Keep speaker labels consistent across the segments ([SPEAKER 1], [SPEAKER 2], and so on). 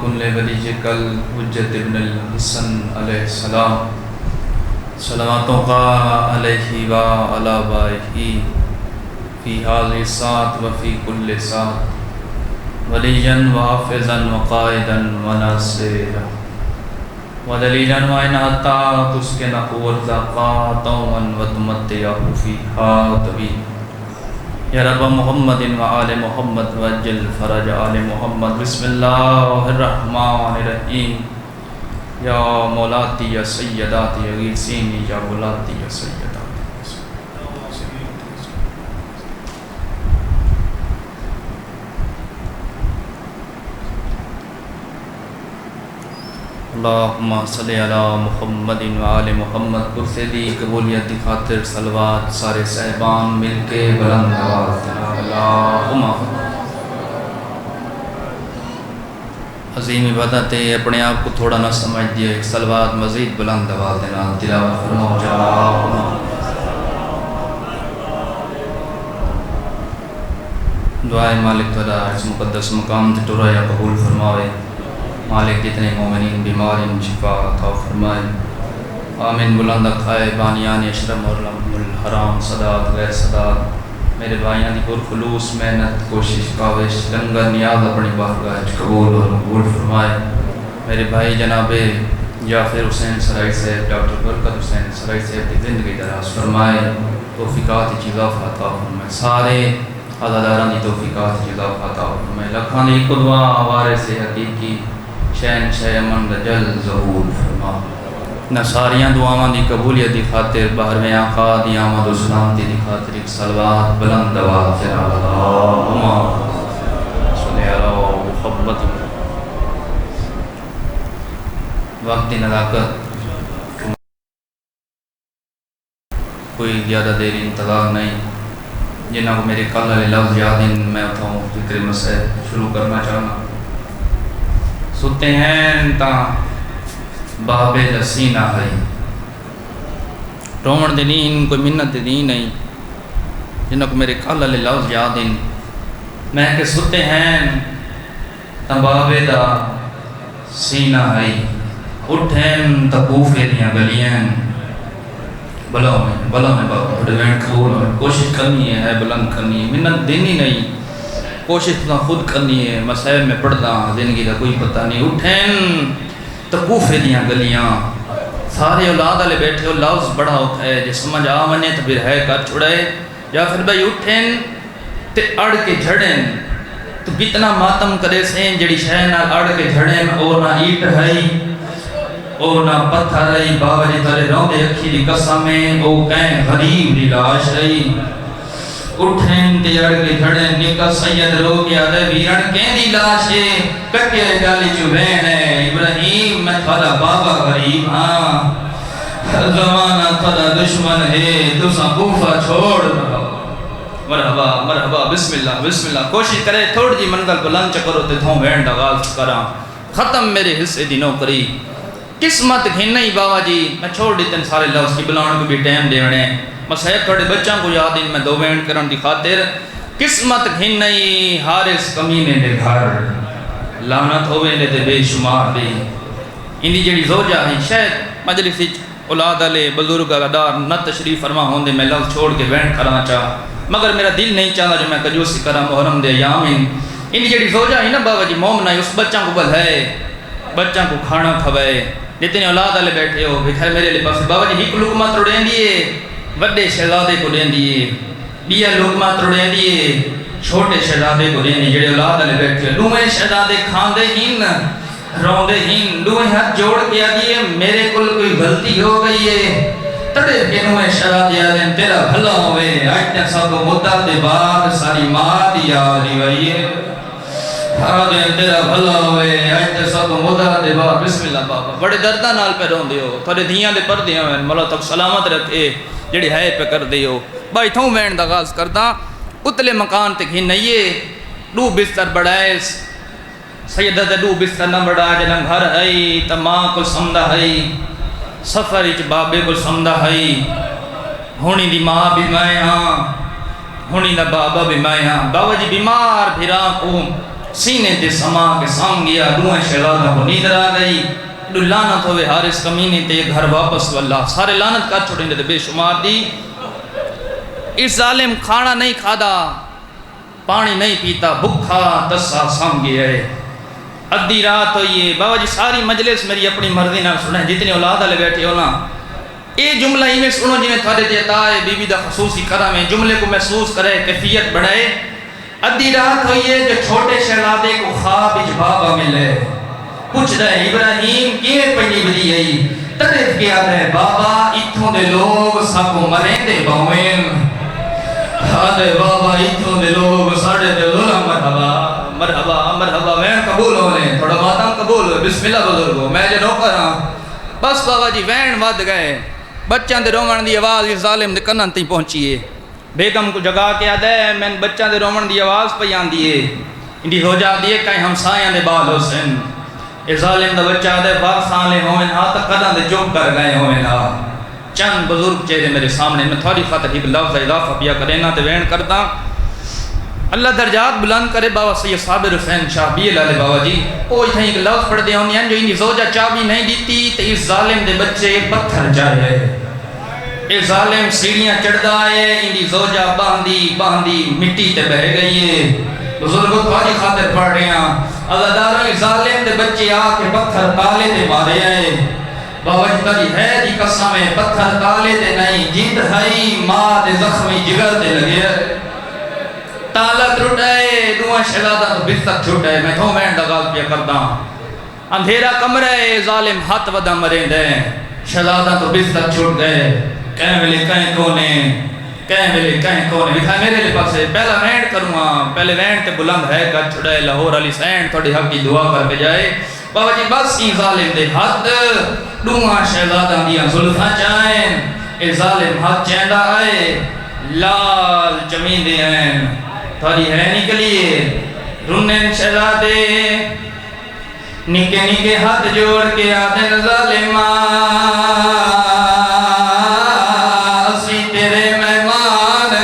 [SPEAKER 1] وكن لوليك الحجة ابن الحسن علیہ السلام صلواتوں کا علیہ وعلی آبائہ فی حال ساعت وفی کل ساعت ولیجا وحافظا وقائدا وناصرا ودلیلا وعناتا تسکنہ ورزقا طوعا وتمتعہ فیہا طویلا یا رب محمد وآل محمد وجل فرج آل محمد بسم اللہ الرحمن الرحیم یا مولاتی یا سیداتی اغیثینی یا مولاتی یا سیداتی اللہم صلی علی محمد وآل محمد پرسیدی قبولیت کی خاطر صلوات سارے صحبان مل کے بلند آواز دینا اللہم عظیم عبادت ہے اپنے آپ کو تھوڑا نہ سمجھ دیا ایک صلوات مزید بلند آواز دینا تلاوت فرماؤ جا دعائے مالک تعالیٰ اس مقدس مقام سے ٹرایا قبول فرماوے مالک جتنے مومنین بیمار شفا عطا فرمائے آمین بلند کھائے بانیان اشرم اور الحرام صدات غیر صدات میرے بھائیاں دی پرخلوص محنت کوشش کاوش لنگر نیاز اپنی بارگاہ قبول اور مقبول فرمائے میرے بھائی جناب جعفر حسین سرائی صاحب ڈاکٹر برکت حسین سرائی صاحب کی زندگی دراز فرمائے توفیقات کی اضافہ عطا فرمائے سارے عزاداران دی توفیقات کی اضافہ عطا فرمائے لکھان ایک دعا وارث حقیقی شہن شہ امن رجل ظہور فرما نہ ساریاں دعاواں دی قبولیت دی خاطر باہرویں آقا دی آمد و سلامتی دی خاطر ایک صلوات بلند آواز سے اللہم صلی علی محمد وقت نزاکت کوئی زیادہ دیر انتظار نہیں جنہاں کو میرے کل علی لفظ یاد ہیں میں اتھاؤں ذکر مسئلہ شروع کرنا چاہنا ستے ہیں تا بابے دسینہ ہے رومن دے نہیں کوئی منت دے نہیں جنہوں کو میرے کھال علی لفظ یاد ہیں میں کہ ستے ہیں تا بابے دا سینہ ہے اٹھیں تا کوفے دیاں گلیاں بلاؤ میں بابا بڑے وینٹ کھول میں کوشش کرنی ہے بلند کرنی ہے منت دینی نہیں کوشش تو خود کرنی ہے مسائل میں پڑھتا زندگی کا کوئی پتہ نہیں اٹھیں تو کوفے دیاں گلیاں سارے اولاد والے بیٹھے ہو لفظ بڑا ہوتا ہے جو سمجھ آ منے تو پھر ہے کر چھڑے یا پھر بھائی اٹھیں تے اڑ کے جھڑیں تو کتنا ماتم کرے سیں جڑی شے نال اڑ کے جھڑیں او نہ اینٹ ہے او نہ پتھر ہے بابا جی تارے روندے اکھی دی قسمیں او کہیں غریب دی لاش ہے اٹھیں تیار کے جھڑیں نکا سید روگ یاد ہے ویرن کہیں دی لاشے کٹے گالی چوبین ہے ابراہیم میں تھوڑا بابا غریب ہاں زمانہ تھوڑا دشمن ہے تسا کوفہ چھوڑ مرحبا مرحبا بسم اللہ کوشش کرے تھوڑ جی منگل بلند چکرو تے تھوں بینڈ آغاز کرا ختم میرے حصے دی نوکری قسمت گھن نہیں بابا جی میں چھوڑ دیتے سارے لفظ کی بلاؤں کو بھی ٹائم دے وڑے مسائب تھوڑے بچوں کو یاد ان میں دو بینڈ کرن دی خاطر قسمت گھن نہیں حارس کمینے دے گھر لعنت ہوئے نے دے بے شمار دی اندی جڑی زوجہ ہیں شاید مجلس اولاد علیہ بزرگ ادار نہ تشریف فرما ہوں دے میں لفظ چھوڑ کے بینڈ کرنا چاہ مگر میرا دل نہیں چاہتا جو میں کجوسی کرا محرم دے یامین اندی جڑی زوجہ ہیں نا بابا جی مومنہ اس بچوں کو بل ہے بچوں کو کھانا کھوائے جتنے اولاد علیہ بیٹھے ہو بکھائے میرے لئے پاس بابا جی ہی لقمہ تروڑیں دیئے وڈے شہزادے کو دیں دیئے بیا لقمہ تروڑیں دیئے چھوٹے شہزادے کو دیں دیئے جڑے اولاد علیہ بیٹھے دوئے شہزادے کھاندے ہین روندے ہین دوئے ہاتھ جوڑ کے آگئے میرے کل کوئی غلطی ہو گئی ہے تڑے کے نوے شہزادے آدھیں تیرا بھلا ہوئے آئیتیں سب مدت بعد ساری ماں دیا ریوائیے آدھیں تیرا بھلا ہوئے آئیتیں سب مدت بعد بسم اللہ بابا بڑے دردہ نال پہ رون دیو تھوڑے دھیاں دے پر دیاں ہیں مولا تک سلامت رکھے جڑی ہے پہ کر دیو بھائی تھوں میں انداز کرتا اتلے مکان تے گھن نئیے دو بستر بڑھائیس سیدہ دے دو بستر نہ بڑھا جنہ گھر ہے تا ماں کو سمدہ ہے سفر اچ بابے کو سمدہ ہے ہونی دی ماں بھی میں ہاں ہونی دا بابا بھی میں ہاں بابا جی بیمار بھیرا کو سینے تے سما کے سام گیا، دوئیں شہزادہ کو نیند آ گئی، لعنت ہوئے حارث کمینے تے گھر واپس واللہ سارے لعنت کر چھوڑیں تے بے شمار دی۔ اس ظالم کھانا نہیں کھادا، پانی نہیں پیتا، بھکھا تسا سام گیا ہے۔ ادھی رات ہوئی ہے، بابا جی ساری مجلس میری اپنی مرضی نہ سنیں، جتنے اولاد والے بیٹھے ہو نا، اے جملہ ہی میں سنو جی میں تھوڑے تے عطا ہے، بی بی دا خصوصی کرم ہے، جملے کو محسوس کرے، کیفیت بڑھائے۔ ادھی رات ہوئی ہے جو چھوٹے شہزادے کو خواب وچ بابا ملے، پوچھ دے ابراہیم کیویں پنجی بجی آئی، تدف کیا دے بابا اتھوں دے لوگ سب مریں دے باویں، آدھے بابا اتھوں دے لوگ ساڑھے دے ظلم مرحبا مرحبا مرحبا، وین قبول ہونے تھوڑا ماتم قبول ہوئے، بسم اللہ بزرگو میں جو نوکر ہاں۔ بس بابا جی وین ود گئے، بچوں دے رومن دی آواز اس ظالم دے کنن تی پہنچیے، بیگم کو جگا کے آدھے میں بچوں دے رومن دی آواز پہ آندی ہے، انڈی ہو جا دیئے کہیں ہمسایاں دے بال حسین، اے ظالم دا بچہ آدھے بارسانے ہوئے ہاں تا قدم دے چوک کر گئے ہوئے ہاں۔ چند بزرگ چہرے میرے سامنے، میں تھوڑی خاطر ایک لفظ اضافہ پیا کرے نا تے وین کرتا، اللہ درجات بلند کرے بابا سید صابر حسین شاہ بی لالے بابا جی، وہ اتھا ایک لفظ پڑھ دے ہونی ہیں جو انہی زوجہ چابی نہیں دیتی تے اس ظالم دے بچے پتھر جائے، اے ظالم سیڑیاں چڑھ آئے، انہی زوجہ باندھی مٹی تے بہ گئی ہے، بزرگوں تھوڑی خاطر پڑھ رہے ہیں، اللہ داروں اس ظالم دے بچے آ کے پتھر تالے تے مارے آئے، بابا جی تاری ہے جی قسم ہے پتھر تالے تے نہیں، جند ہائی ماں دے زخمی جگر تے لگے ہے، تالا ٹوٹائے، دوہاں شہزادہ تو بستر چھوٹائے، میں تھوں میں ڈگال پیا کرتا ہوں، اندھیرا کمرے ظالم ہاتھ ودا مرین دے، شہزادہ تو بستر چھوٹ گئے، کہیں ملے کہیں کونے، کہیں ملے کہیں کونے، بکھائے میرے لئے پاسے، پہلا وینڈ کروں ہاں، پہلے وینڈ تے بلند ہے کر چھڑائے، لاہور علی سینڈ تھوڑی حق کی دعا کر کے جائے، بابا جی بس ہی ظالم دے حد، دوہاں شہزادہ دیا ظلفہ چاہیں، اے ظالم حد چیندہ آئے، لال چمین دے ہیں، تھوڑی ہے نکلیے، رنن شہزادے، نکے نکے ہاتھ جوڑ کے آدھن ظالمہ، اسی تیرے مہمان،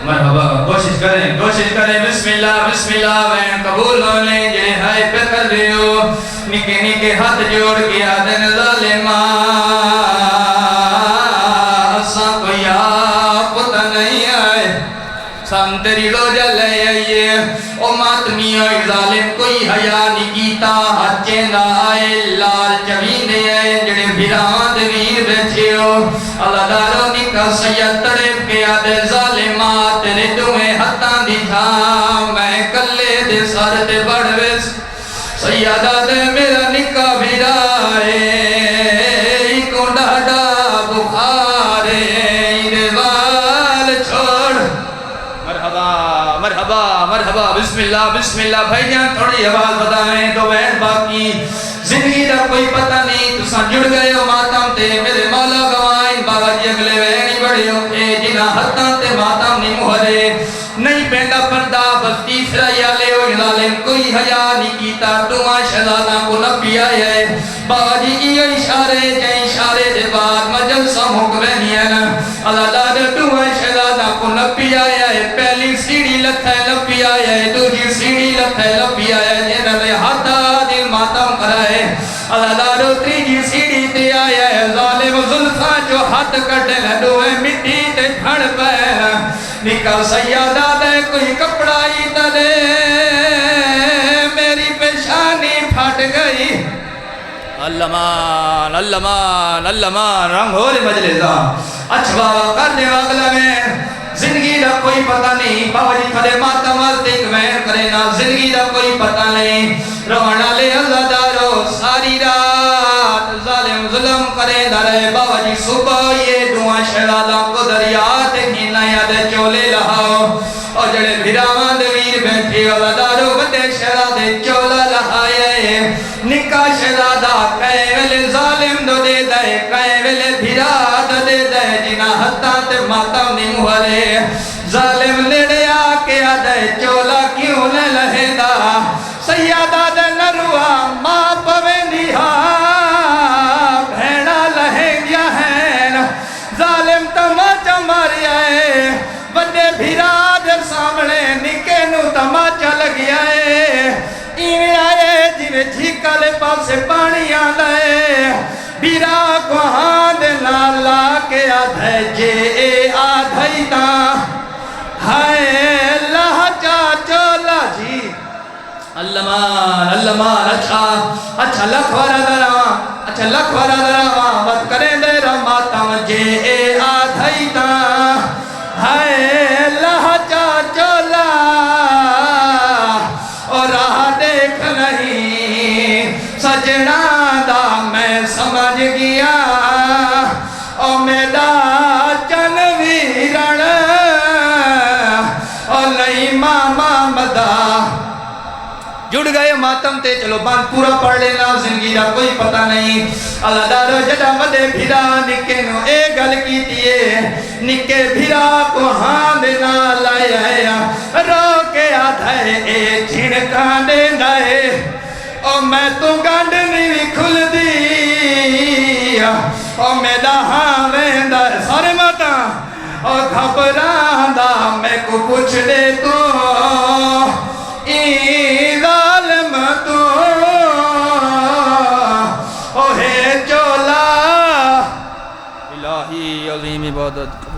[SPEAKER 1] مرحبا کوشش کریں بسم اللہ وین قبول ہونے جے ہائے پہ کر دیو، نکے نکے ہاتھ جوڑ کے آدھن ظالمہ، اساں کوئی آپ پتہ نہیں آئے، سام تیری روجہ لے آئیے، او ماتمی آئی ظالم کوئی حیاء نکیتا، ہچے نہ آئے لال چوینے آئے، جڑے بھیران دویر بیٹھے ہو، اللہ دارو نکا سید طرف کے آدھے ظالمات، تیرے دوئے ہتاں دکھا، میں کلے دے سار تے بڑھویس، سیدہ دے میرا نکا بھیرائے، ایکوں ڈاڈا بخارے، ایرے وال چھوڑ، مرحبا بسم اللہ بھائی جان تھوڑی آواز بتائیں تو وین باقی زندگی دا کوئی پتہ نہیں، تساں جڑ گئے ہو ماتم تے میرے مولا گوائن، بابا جی اگلے وینی بڑے ہوتے جنہ حتاں تے ماتم نہیں مہرے، نہیں پینڈا پردہ بس تیسرا یالے ہو ظالم کوئی حیاء نہیں کیتا، دوہاں شہزادہ کو نبی آئے ہے، بابا جی یہ اشارے دے بعد مجلسہ مکوے نہیں ہے نا، اللہ دادے دوہاں شہزادہ کو نبی آئے ہے، پہلی سیڑھی لتھے لبی آئے ہے، دوجی سیڑھی لتھے لبی آئے ہے، جنہ میں ہاتھا دل ماتم کرائے، اللہ دادو تریجی سیڑھی تے آئے ہے، ظالم ظلفہ جو ہاتھ کٹے لڈوے مٹی تے کھڑ پہ، نکل سیادہ دے کوئی کپڑا ہی تلے، میری پیشانی پھٹ گئی، اللہ رنگ ہو لے مجلسہ، اچھا بابا کرنے واگلہ میں، زندگی دا کوئی پتہ نہیں، بابا جی کھلے ماتم والتک مہر کرے نا، زندگی دا کوئی پتہ نہیں، روانہ لے اللہ دارو، ساری رات ظالم ظلم کرے دارے، بابا جی صبح یہ دعا شہزادہ کو دریات ہی نیاد چولے لہاؤ، اور جڑے بھیرامان دویر بیٹھے اللہ دارو بدے شہزادے چولا لہائے، نکا شہزادہ کہے ویلے ظالم دو دے دے، کہے ویلے بھیراد دے دے، جنہ حتاں تے ماتم نہیں مہرے، ظالم لیڑے آکے آدھے چولا کیوں نہ لہے دا، سیادہ دے نروہ ماں پویندی ہاں، بھیڑا لہے گیا ہے، ظالم تماچا ماری آئے، بڑے بھیراد سامنے نکے نو تماچا لگیا ہے، سے پانیاں لے بیرا کو ہاند نالا کے آدھے جے آدھائی دا ہائے لہجہ چولا جی اللہ مان اچھا لکھ وارا دراواں وقت کریں دے رماتاں جے آدھائی دا ہائے لہجہ چولا اور راہ دیکھ نہیں سجنا دا میں سمجھ گیا او میرا چن ویرن او نہیں ماما مدا جڑ گئے ماتم تے چلو بان پورا پڑھ لینا زندگی دا کوئی پتہ نہیں اللہ دارو جڑا مدے بھیرا نکے نو اے گل کی دیئے نکے بھیرا کو ہاں دینا لائے رو کے آدھائے اے چھنکان دے گئے او میں تو گانڈ نہیں کھل دی او میرا ہاں ویندہ سارے ماتا او گھبران دا میں کو پوچھ دے تو ظالم تو اوہ چولا الہی عظیم عبادت